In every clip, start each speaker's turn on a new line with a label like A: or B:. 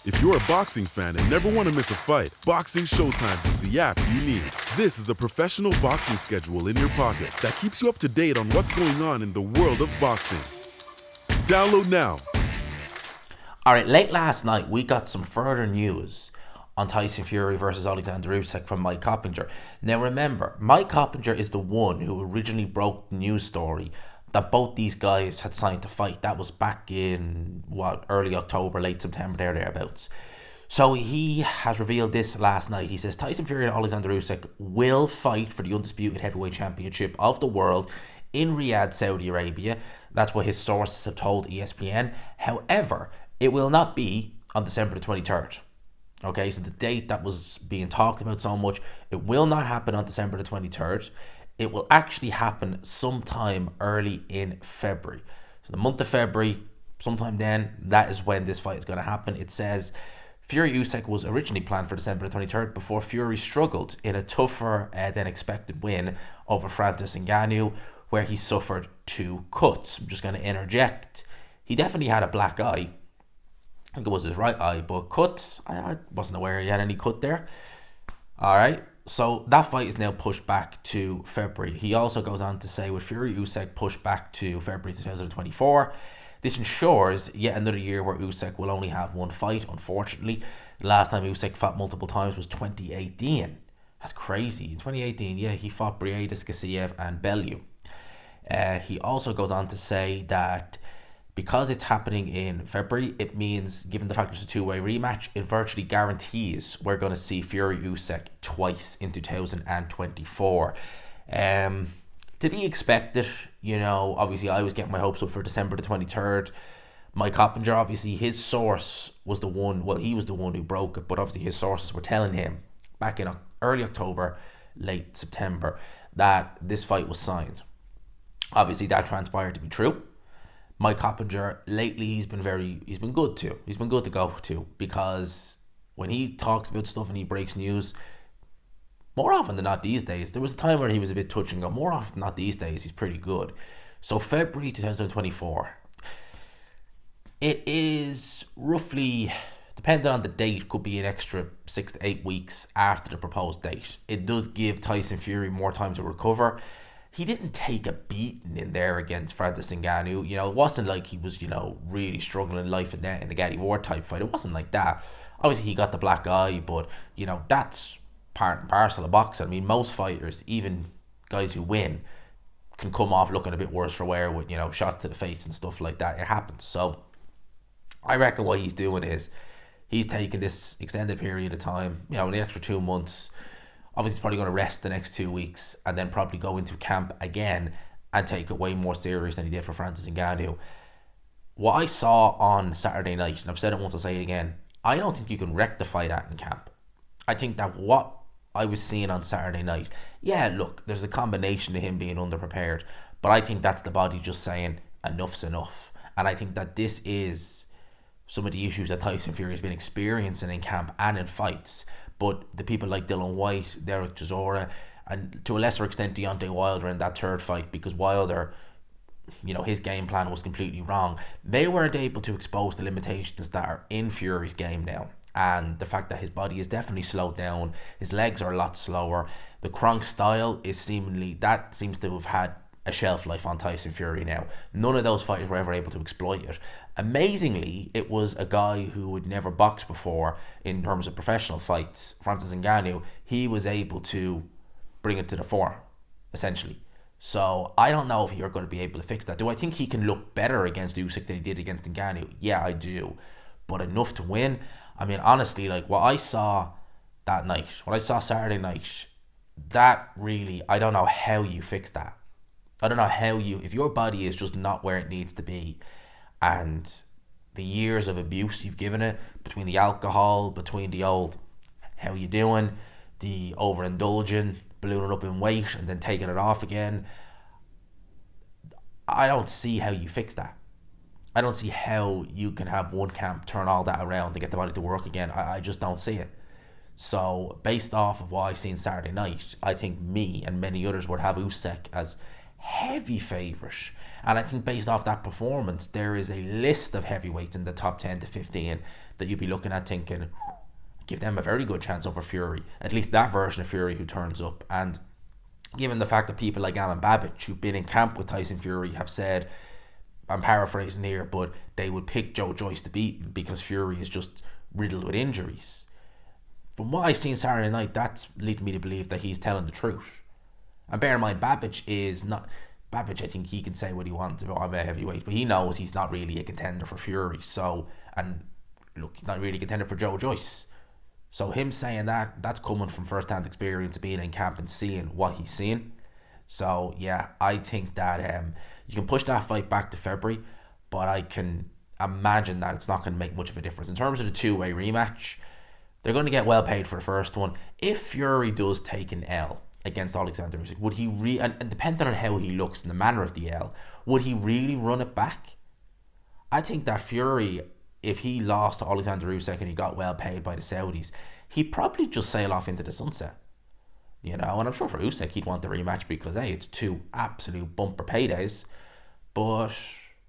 A: If you're a boxing fan and never want to miss a fight, Boxing Showtimes is the app you need. This is a professional boxing schedule in your pocket that keeps you up to date on what's going on in the world of boxing. Download now.
B: Alright, late last night we got some further news on Tyson Fury versus Oleksandr Usyk from Mike Coppinger. Now remember, Mike Coppinger is the one who originally broke the news story that both these guys had signed to fight. That was back in, early October, late September, thereabouts. So he has revealed this last night. He says Tyson Fury and Oleksandr Usyk will fight for the undisputed heavyweight championship of the world in Riyadh, Saudi Arabia. That's what his sources have told ESPN. However, it will not be on December the 23rd. Okay, so the date that was being talked about so much, it will not happen on December the 23rd. It will actually happen sometime early in February. So the month of February, sometime then, that is when this fight is going to happen. It says Fury Usyk was originally planned for December the 23rd before Fury struggled in a tougher than expected win over Francis Ngannou, where he suffered 2 cuts. I'm just going to interject. He definitely had a black eye. I think it was his right eye, but cuts, I wasn't aware he had any cut there. Alright, so that fight is now pushed back to February. He also goes on to say with Fury Usyk pushed back to February 2024, this ensures yet another year where Usyk will only have one fight, unfortunately. The last time Usyk fought multiple times was 2018. That's crazy. In 2018, yeah, he fought Briedis, Gassiev and Bellew. He also goes on to say that because it's happening in February, it means, given the fact it's a two-way rematch, it virtually guarantees we're going to see Fury Usyk twice in 2024. To be expected, you know, obviously I was getting my hopes up for December the 23rd. Mike Coppinger, obviously his source was the one, well, he was the one who broke it, but obviously his sources were telling him back in early October, late September, that this fight was signed. Obviously that transpired to be true. Mike Coppinger, lately he's been good too. He's been good to go to, because when he talks about stuff and he breaks news, more often than not these days, there was a time where he was a bit touch and go, more often than not these days, he's pretty good. So February 2024, it is roughly, depending on the date, could be an extra 6 to 8 weeks after the proposed date. It does give Tyson Fury more time to recover. He didn't take a beating in there against Francis Ngannou. You know, it wasn't like he was, you know, really struggling life and death in the Gatti Ward type fight. It wasn't like that. Obviously, he got the black eye, but, you know, that's part and parcel of boxing. I mean, most fighters, even guys who win, can come off looking a bit worse for wear with, you know, shots to the face and stuff like that. It happens. So, I reckon what he's doing is he's taking this extended period of time, you know, the extra 2 months. Obviously, he's probably going to rest the next 2 weeks and then probably go into camp again and take it way more serious than he did for Francis Ngannou. What I saw on Saturday night, and I've said it once, I'll say it again, I don't think you can rectify that in camp. I think that what I was seeing on Saturday night, yeah, look, there's a combination of him being underprepared, but I think that's the body just saying enough's enough. And I think that this is some of the issues that Tyson Fury has been experiencing in camp and in fights. But the people like Dylan White, Derek Chisora, and to a lesser extent Deontay Wilder in that third fight, because Wilder, you know, his game plan was completely wrong. They weren't able to expose the limitations that are in Fury's game now. And the fact that his body is definitely slowed down, his legs are a lot slower. The Kronk style is seems to have had a shelf life on Tyson Fury now. None of those fighters were ever able to exploit it. Amazingly, it was a guy who had never boxed before in terms of professional fights, Francis Ngannou. He was able to bring it to the fore, essentially. So I don't know if you're going to be able to fix that. Do I think he can look better against Usyk than he did against Ngannou? Yeah, I do. But enough to win? I mean, honestly, like what I saw that night, what I saw Saturday night, that really, I don't know how you fix that. I don't know how if your body is just not where it needs to be, and the years of abuse you've given it, between the alcohol, between the old, how you doing, the overindulging, ballooning up in weight and then taking it off again, I don't see how you fix that. I don't see how you can have one camp turn all that around to get the body to work again. I just don't see it. So based off of what I seen Saturday night, I think me and many others would have Usyk as heavy favourite. And I think based off that performance, there is a list of heavyweights in the top 10 to 15 that you'd be looking at thinking, give them a very good chance over Fury. At least that version of Fury who turns up. And given the fact that people like Alan Babbage, who've been in camp with Tyson Fury, have said, I'm paraphrasing here, but they would pick Joe Joyce to beat him because Fury is just riddled with injuries. From what I seen Saturday night, that's leading me to believe that he's telling the truth. And bear in mind, Babbage, I think he can say what he wants about I'm a heavyweight, but he knows he's not really a contender for Fury. So, and look, he's not really a contender for Joe Joyce. So him saying that, that's coming from first-hand experience of being in camp and seeing what he's seen. So yeah, I think that you can push that fight back to February, but I can imagine that it's not going to make much of a difference. In terms of the two-way rematch, they're going to get well paid for the first one. If Fury does take an L against Oleksandr Usyk, would he and depending on how he looks and the manner of the L, would he really run it back? I think that Fury, if he lost to Oleksandr Usyk and he got well paid by the Saudis, he'd probably just sail off into the sunset. You know, and I'm sure for Usyk he'd want the rematch because, hey, it's two absolute bumper paydays. But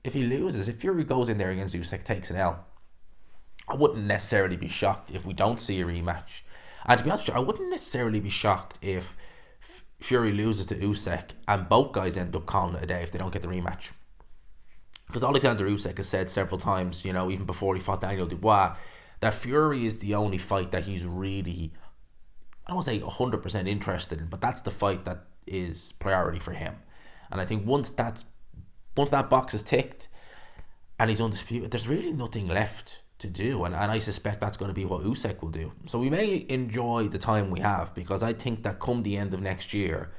B: if he loses, if Fury goes in there against Usyk, takes an L, I wouldn't necessarily be shocked if we don't see a rematch. And to be honest with you, I wouldn't necessarily be shocked if Fury loses to Usyk and both guys end up calling it a day if they don't get the rematch. Because Oleksandr Usyk has said several times, you know, even before he fought Daniel Dubois, that Fury is the only fight that he's really, I don't want to say 100% interested in, but that's the fight that is priority for him. And I think once that box is ticked and he's undisputed, there's really nothing left to do, and I suspect that's going to be what Usyk will do. So we may enjoy the time we have, because I think that come the end of next year,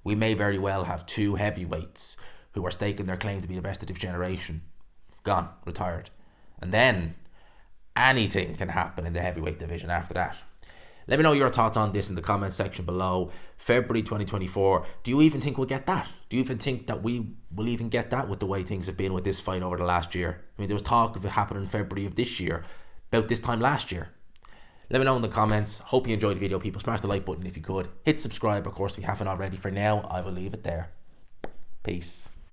B: we may very well have two heavyweights who are staking their claim to be the best of this generation gone, retired. And then anything can happen in the heavyweight division after that. Let me know your thoughts on this in the comment section below. February 2024, do you even think we'll get that? Do you even think that we will even get that with the way things have been with this fight over the last year? I mean, there was talk of it happening in February of this year, about this time last year. Let me know in the comments. Hope you enjoyed the video, people. Smash the like button if you could. Hit subscribe, of course, if you haven't already. For now, I will leave it there. Peace.